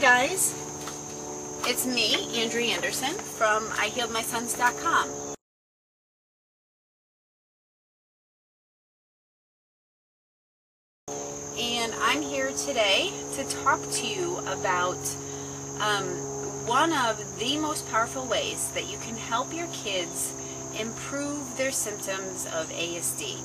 guys, it's me, Andrea Anderson from IHealedMySons.com. And I'm here today to talk to you about one of the most powerful ways that you can help your kids improve their symptoms of ASD.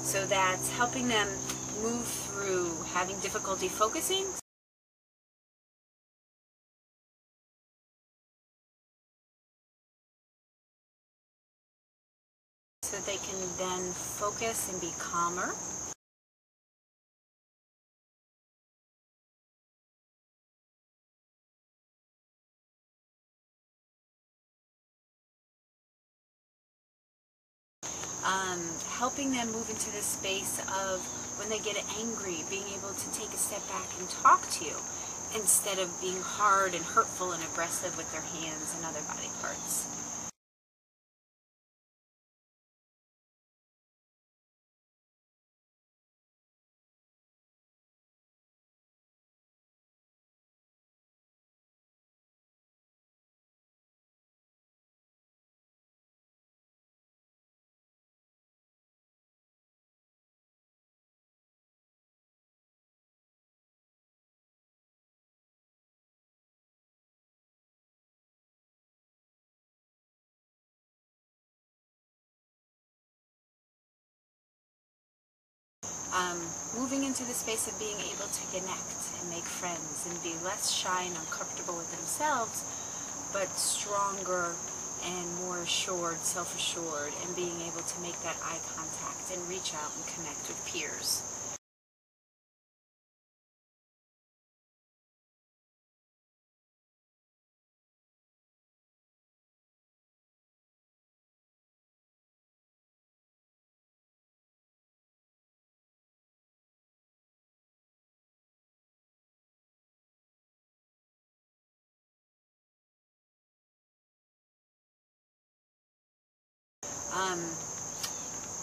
So that's helping them move through having difficulty focusing, so they can then focus and be calmer. Helping them move into the space of when they get angry, being able to take a step back and talk to you instead of being hard and hurtful and aggressive with their hands and other body parts. Moving into the space of being able to connect and make friends and be less shy and uncomfortable with themselves, but stronger and more assured, self-assured, and being able to make that eye contact and reach out and connect with peers.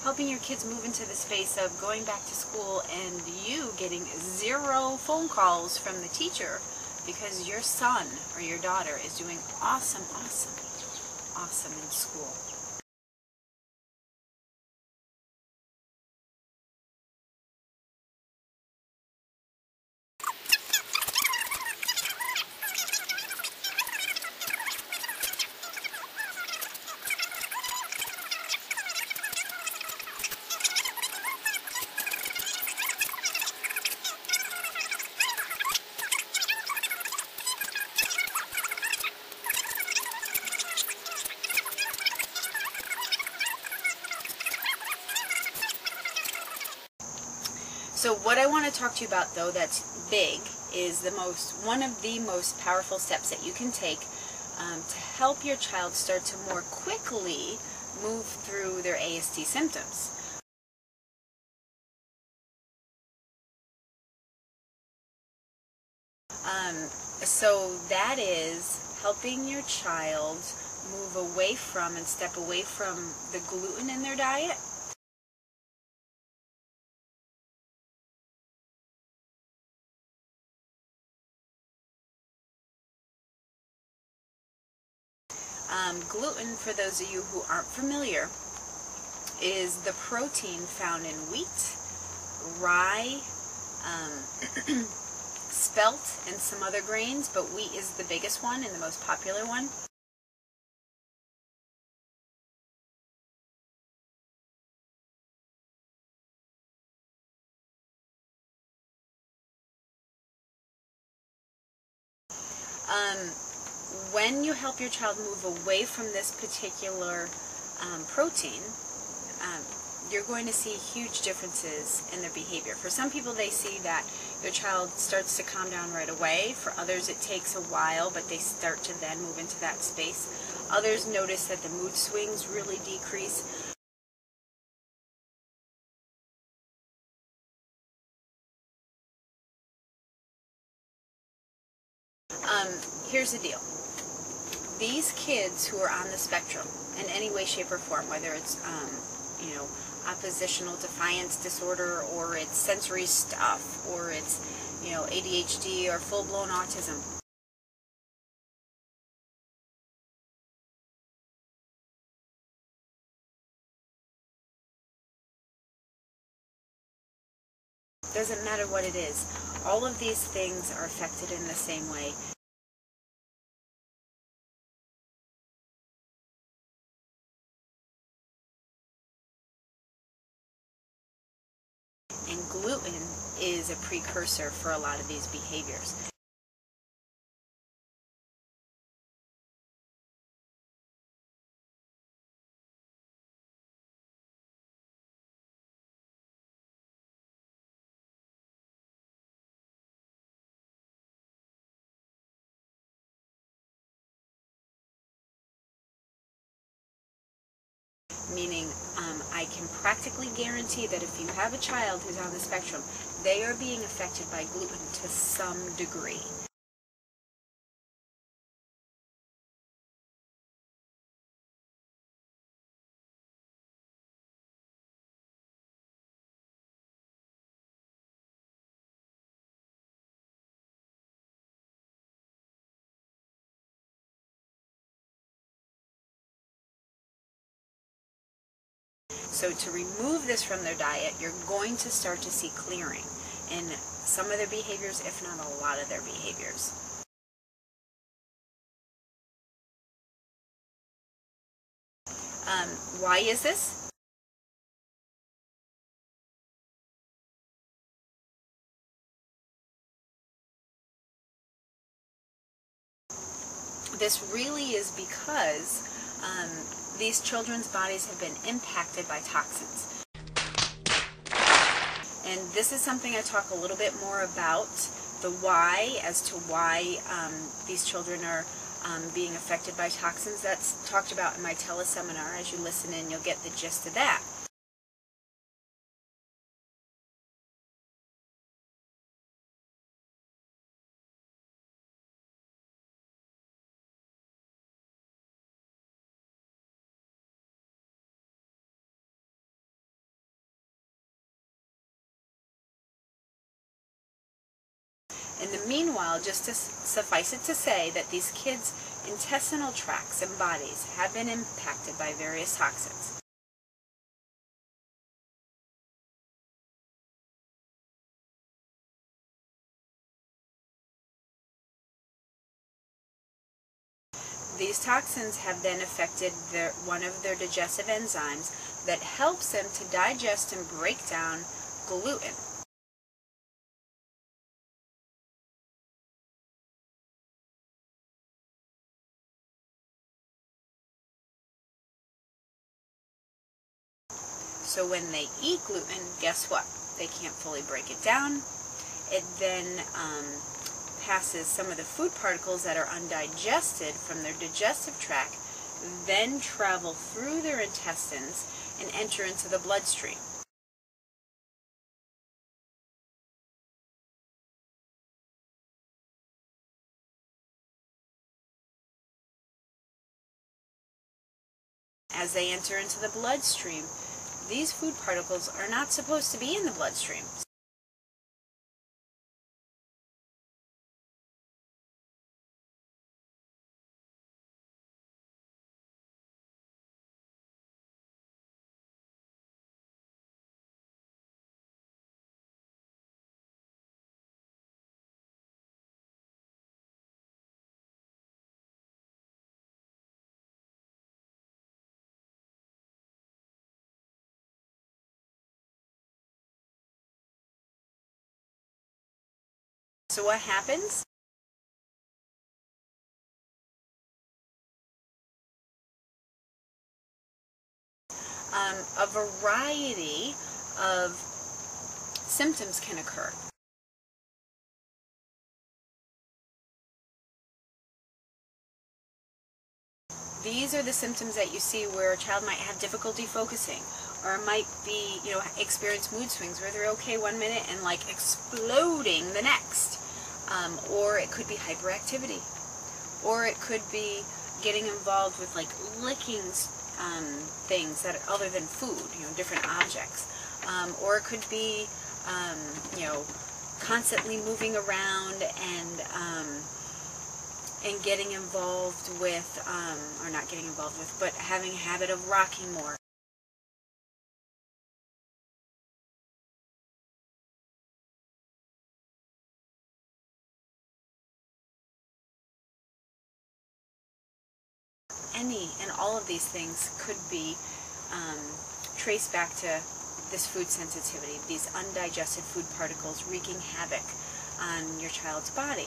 Helping your kids move into the space of going back to school and you getting 0 phone calls from the teacher because your son or your daughter is doing awesome in school. So what I want to talk to you about, though, that's big, is one of the most powerful steps that you can take to help your child start to more quickly move through their ASD symptoms. So that is helping your child move away from and step away from the gluten in their diet. Gluten, for those of you who aren't familiar, is the protein found in wheat, rye, spelt, and some other grains, but wheat is the biggest one and the most popular one. When you help your child move away from this particular protein, you're going to see huge differences in their behavior. For some people, they see that their child starts to calm down right away. For others, it takes a while, but they start to then move into that space. Others notice that the mood swings really decrease. Here's the deal. These kids who are on the spectrum, in any way, shape, or form, whether it's, you know, oppositional defiance disorder, or it's sensory stuff, or it's, you know, ADHD or full-blown autism. Doesn't matter what it is. All of these things are affected in the same way. And gluten is a precursor for a lot of these behaviors. Meaning, I can practically guarantee that if you have a child who's on the spectrum, they are being affected by gluten to some degree. So to remove this from their diet, you're going to start to see clearing in some of their behaviors, if not a lot of their behaviors. Why is this? This really is because these children's bodies have been impacted by toxins. And this is something I talk a little bit more about, the why, as to why these children are being affected by toxins. That's talked about in my teleseminar. As you listen in, you'll get the gist of that. In the meanwhile, just to suffice it to say that these kids' intestinal tracts and bodies have been impacted by various toxins. These toxins have then affected one of their digestive enzymes that helps them to digest and break down gluten. So when they eat gluten, guess what? They can't fully break it down. It then passes some of the food particles that are undigested from their digestive tract, then travel through their intestines and enter into the bloodstream. As they enter into the bloodstream, these food particles are not supposed to be in the bloodstream. So what happens? A variety of symptoms can occur. These are the symptoms that you see where a child might have difficulty focusing, or might be, experience mood swings where they're okay one minute and like exploding the next. Or it could be hyperactivity, or it could be getting involved with like licking things that are other than food, different objects. Or it could be, constantly moving around and getting involved with, or not getting involved with, but having a habit of rocking more. Any and all of these things could be traced back to this food sensitivity, these undigested food particles wreaking havoc on your child's body.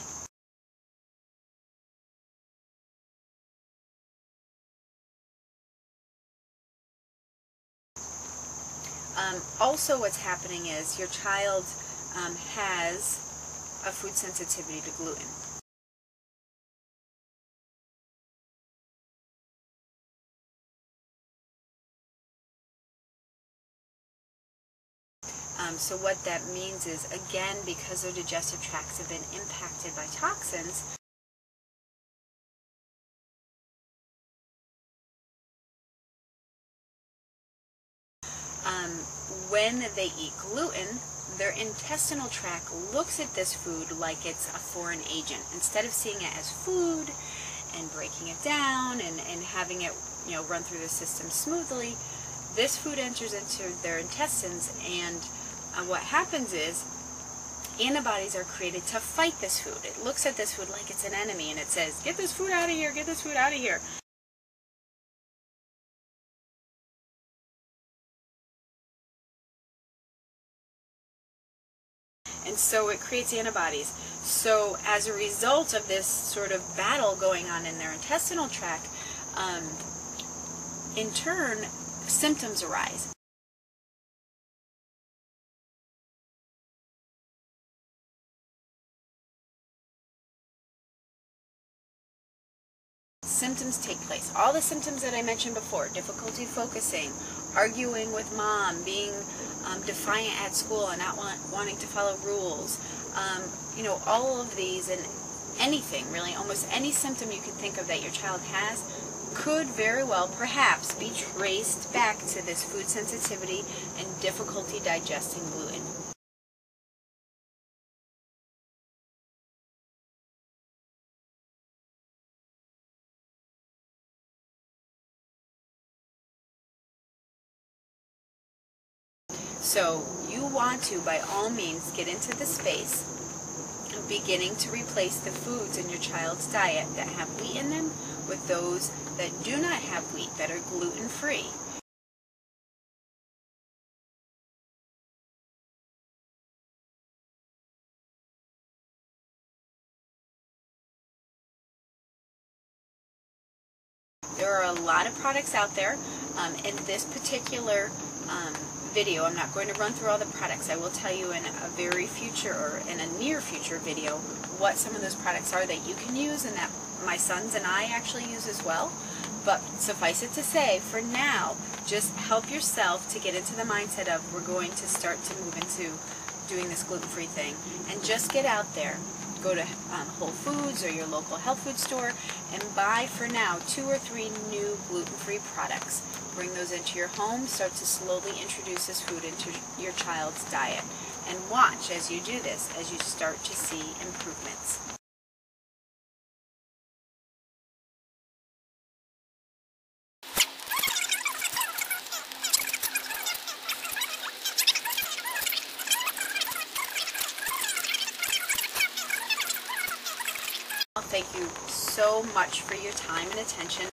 Also what's happening is your child has a food sensitivity to gluten. So what that means is, again, because their digestive tracts have been impacted by toxins, when they eat gluten, their intestinal tract looks at this food like it's a foreign agent. Instead of seeing it as food and breaking it down and having it run through the system smoothly, this food enters into their intestines, and what happens is antibodies are created to fight this food. It looks at this food like it's an enemy, and it says, get this food out of here, get this food out of here. And so it creates antibodies. So as a result of this sort of battle going on in their intestinal tract, in turn, symptoms arise. Symptoms take place. All the symptoms that I mentioned before: difficulty focusing, arguing with mom, being defiant at school and not wanting to follow rules, all of these, and anything really, almost any symptom you can think of that your child has could very well perhaps be traced back to this food sensitivity and difficulty digesting gluten. So you want to, by all means, get into the space of beginning to replace the foods in your child's diet that have wheat in them with those that do not have wheat, that are gluten-free. There are a lot of products out there. In this particular video, I'm not going to run through all the products. I will tell you in a very future, or in a near future video, what some of those products are that you can use and that my sons and I actually use as well. But suffice it to say, for now, just help yourself to get into the mindset of, we're going to start to move into doing this gluten-free thing, and just get out there. Go to Whole Foods or your local health food store and buy, for now, 2 or 3 new gluten-free products. Bring those into your home. Start to slowly introduce this food into your child's diet. And watch as you do this, as you start to see improvements. Thank you so much for your time and attention.